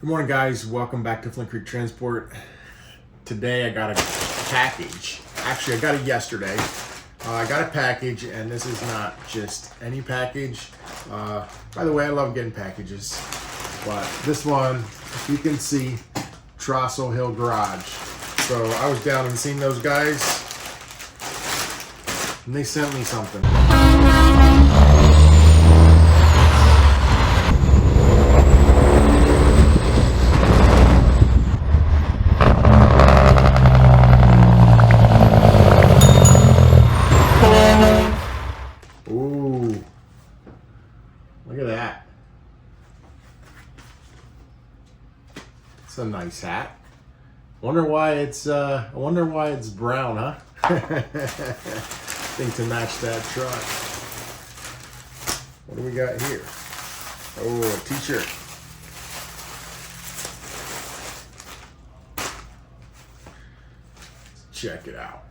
Good morning, guys. Welcome back to Flint Creek Transport. Today I got a package. Actually, I got it yesterday. I got a package, and this is not just any package. By the way, I love getting packages, but this one, if you can see, Trossel Hill Garage. So I was down and seen those guys, and they sent me something. Ooh, look at that. It's a nice hat. Wonder why it's brown, huh? Think to match that truck. What do we got here? Oh, a t-shirt. Check it out.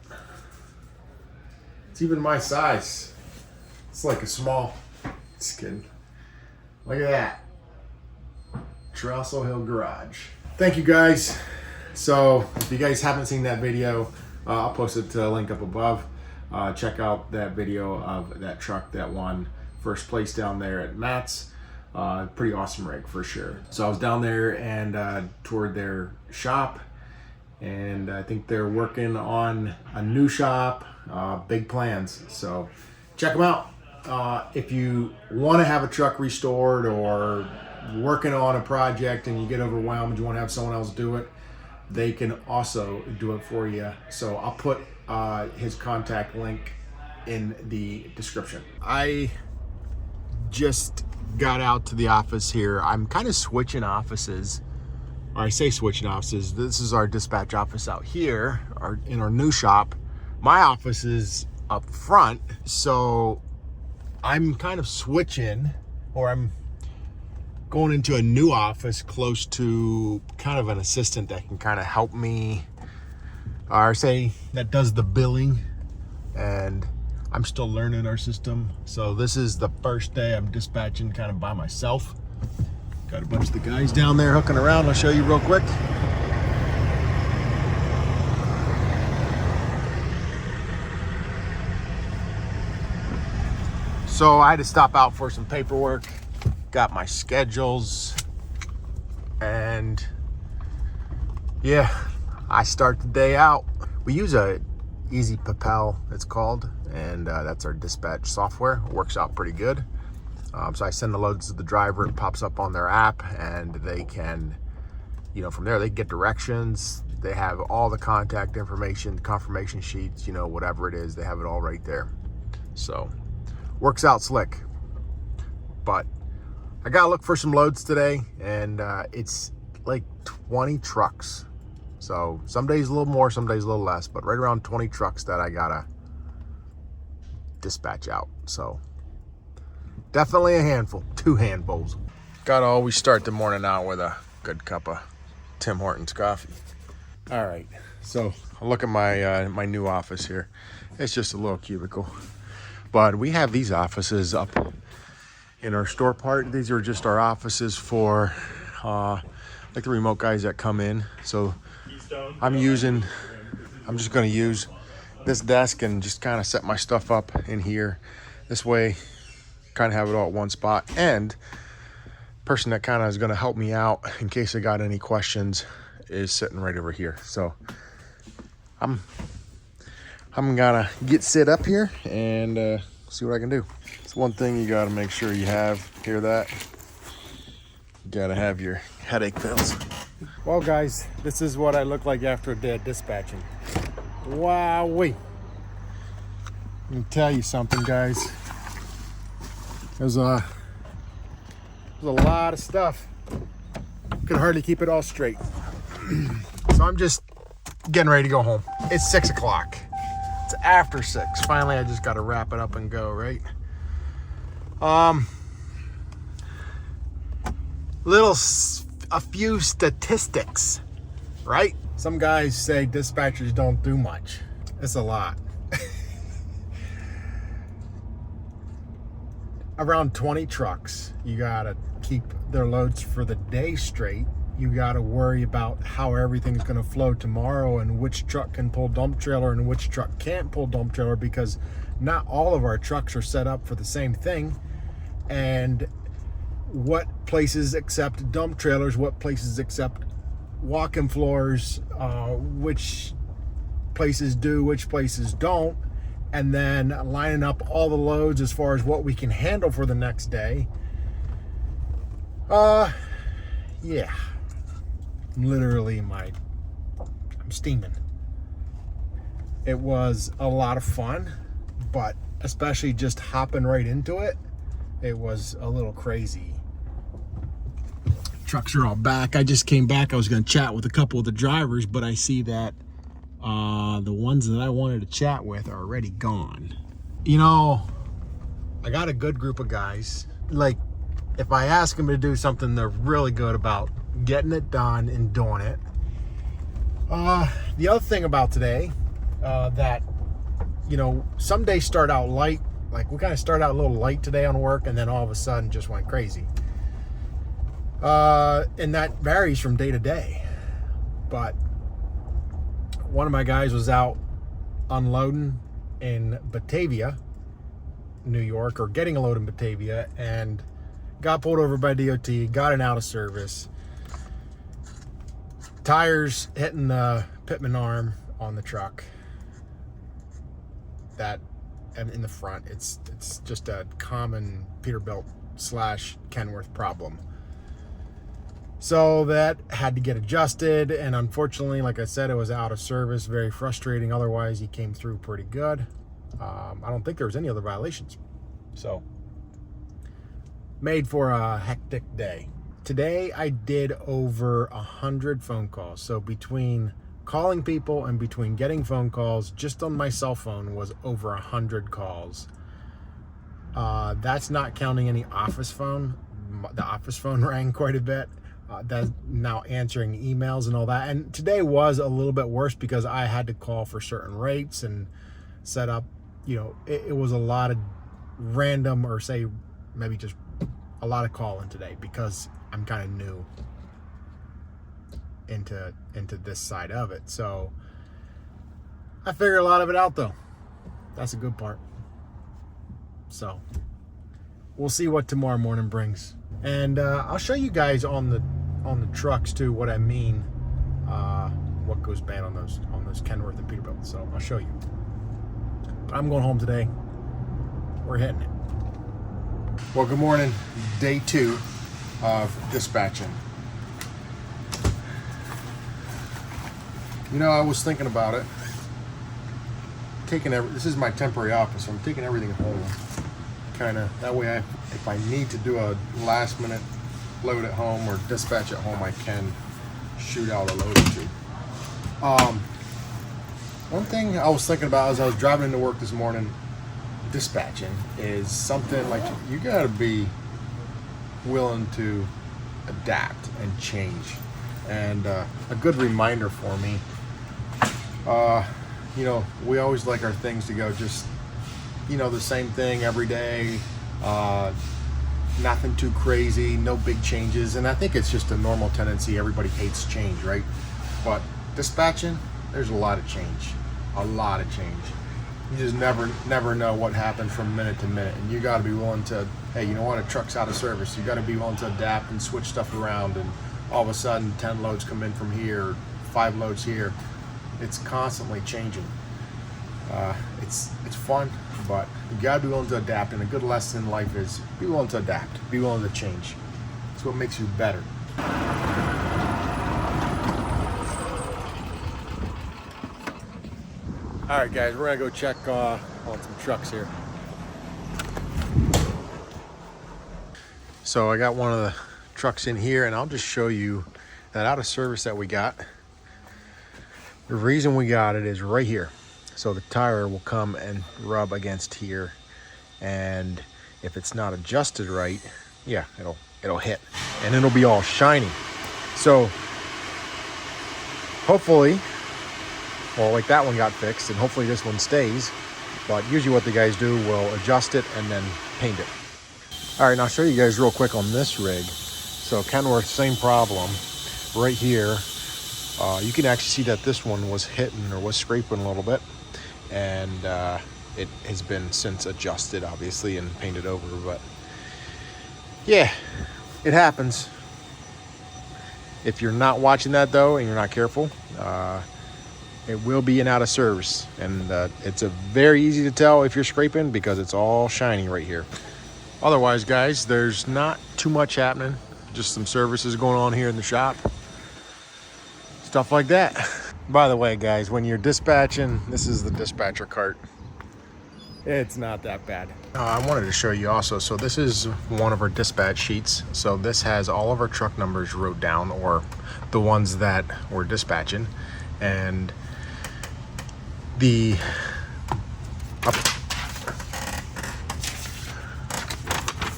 It's even my size. It's like a small. Just kidding. Look at that. Trossel Hill Garage. Thank you, guys. So if you guys haven't seen that video, I'll post it to a link up above. Check out that video of that truck that won first place down there at Matt's. Pretty awesome rig for sure. So I was down there and toured their shop, and I think they're working on a new shop, big plans. So check them out. If you want to have a truck restored or working on a project and you get overwhelmed, you want to have someone else do it, they can also do it for you. So I'll put his contact link in the description. I just got out to the office here. I'm kind of switching offices. I say switching offices. This is our dispatch office out here, in our new shop. My office is up front, so I'm kind of switching, or I'm going into a new office close to kind of an assistant that can kind of help me, or say that does the billing, and I'm still learning our system. So this is the first day I'm dispatching kind of by myself. Got a bunch of the guys down there hooking around. I'll show you real quick. So I had to stop out for some paperwork, got my schedules, and yeah, I start the day out. We use a Easy Papel, it's called, and that's our dispatch software. It works out pretty good. So I send the loads to the driver, it pops up on their app, and they can, from there they get directions. They have all the contact information, confirmation sheets, whatever it is, they have it all right there. So works out slick. But I gotta look for some loads today, and it's like 20 trucks. So some days a little more, some days a little less, but right around 20 trucks that I gotta dispatch out. So definitely a handful, 2 handfuls. Gotta always start the morning out with a good cup of Tim Hortons coffee. All right, so look at my my new office here. It's just a little cubicle. But we have these offices up in our store part. These are just our offices for like the remote guys that come in. So I'm just gonna use this desk and just kind of set my stuff up in here. This way, kind of have it all at one spot. And person that kind of is gonna help me out in case I got any questions is sitting right over here. So I'm gonna get sit up here and see what I can do. It's one thing you gotta make sure you have. Hear that? You gotta have your headache pills. Well, guys, this is what I look like after a day of dispatching. Wowee. Let me tell you something, guys. There's a lot of stuff. Could hardly keep it all straight. So I'm just getting ready to go home. It's 6 o'clock. It's after 6. Finally, I just got to wrap it up and go, right? A few statistics, right? Some guys say dispatchers don't do much. It's a lot. Around 20 trucks, you gotta keep their loads for the day straight. you got to worry about how everything's going to flow tomorrow and which truck can pull dump trailer and which truck can't pull dump trailer, because not all of our trucks are set up for the same thing. And what places accept dump trailers, what places accept walk-in floors, which places do, which places don't, and then lining up all the loads as far as what we can handle for the next day. Yeah, literally I'm steaming. It was a lot of fun, but especially just hopping right into it, it was a little crazy. Trucks are all back. I just came back. I was going to chat with a couple of the drivers, but I see that the ones that I wanted to chat with are already gone. You know, I got a good group of guys. Like, if I ask them to do something, they're really good about getting it done and doing it. The other thing about today, that, you know, some days start out light. Like, we kind of started out a little light today on work, and then all of a sudden just went crazy. And that varies from day to day. But one of my guys was out unloading in Batavia, New York, or getting a load in Batavia, and got pulled over by DOT, got an out of service. Tires hitting the pitman arm on the truck. That, and in the front, it's just a common Peterbilt / Kenworth problem. So that had to get adjusted, and unfortunately, like I said, it was out of service. Very frustrating. Otherwise, he came through pretty good. I don't think there was any other violations. So, made for a hectic day. Today, I did over 100 phone calls. So between calling people and between getting phone calls, just on my cell phone was over 100 calls. That's not counting any office phone. The office phone rang quite a bit. That's now answering emails and all that. And today was a little bit worse because I had to call for certain rates and set up, you know, it was a lot of random, or say maybe just a lot of calling today because I'm kind of new into this side of it. So I figured a lot of it out though. That's a good part. So we'll see what tomorrow morning brings. And I'll show you guys on the trucks too what I mean, what goes bad on those Kenworth and Peterbilt. So I'll show you. But I'm going home today. We're hitting it. Well, good morning. Day 2 of dispatching. You know, I was thinking about it. This is my temporary office, so I'm taking everything home. Kind of that way, if I need to do a last minute load at home or dispatch at home, I can shoot out a load or two. One thing I was thinking about as I was driving into work this morning, dispatching is something like you got to be willing to adapt and change. And a good reminder for me, you know, we always like our things to go just, you know, the same thing every day, nothing too crazy, no big changes. And I think it's just a normal tendency. Everybody hates change, right? But dispatching, there's a lot of change. You just never know what happens from minute to minute. And you got to be willing to, hey, you know what, a truck's out of service. You got to be willing to adapt and switch stuff around. And all of a sudden, 10 loads come in from here, 5 loads here. It's constantly changing. It's fun, but you gotta be willing to adapt. And a good lesson in life is be willing to adapt, be willing to change. It's what makes you better. All right, guys, we're gonna go check on some trucks here. So I got one of the trucks in here, and I'll just show you that out of service that we got. The reason we got it is right here. So the tire will come and rub against here, and if it's not adjusted right, yeah, it'll hit, and it'll be all shiny. So hopefully, well, like that one got fixed, and hopefully this one stays. But usually what the guys do will adjust it and then paint it. All right, now I'll show you guys real quick on this rig. So Kenworth, same problem. right here, you can actually see that this one was hitting or was scraping a little bit, and it has been since adjusted, obviously, and painted over. But yeah, it happens. If you're not watching that though, and you're not careful, it will be an out of service, and it's a very easy to tell if you're scraping because it's all shiny right here. Otherwise, guys, there's not too much happening. Just some services going on here in the shop, stuff like that. By the way, guys, when you're dispatching, this is the dispatcher cart. It's not that bad. I wanted to show you also, so this is one of our dispatch sheets. So this has all of our truck numbers wrote down, or the ones that we're dispatching, and the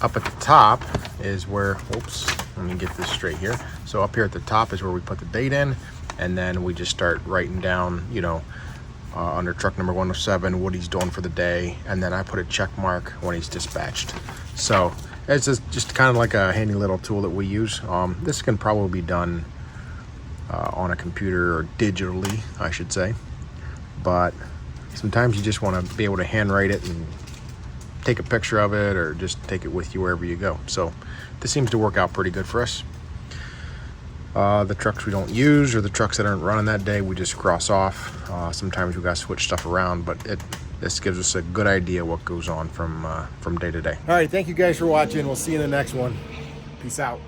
up at the top is where, oops, let me get this straight here. So up here at the top is where we put the date in, and then we just start writing down, you know, under truck number 107 what he's doing for the day, and then I put a check mark when he's dispatched. So it's just kind of like a handy little tool that we use. This can probably be done on a computer, or digitally I should say, but sometimes you just want to be able to handwrite it and take a picture of it, or just take it with you wherever you go. So this seems to work out pretty good for us. The trucks we don't use, or the trucks that aren't running that day, we just cross off. Sometimes we got to switch stuff around, but this gives us a good idea what goes on from day to day. All right, thank you guys for watching. We'll see you in the next one. Peace out.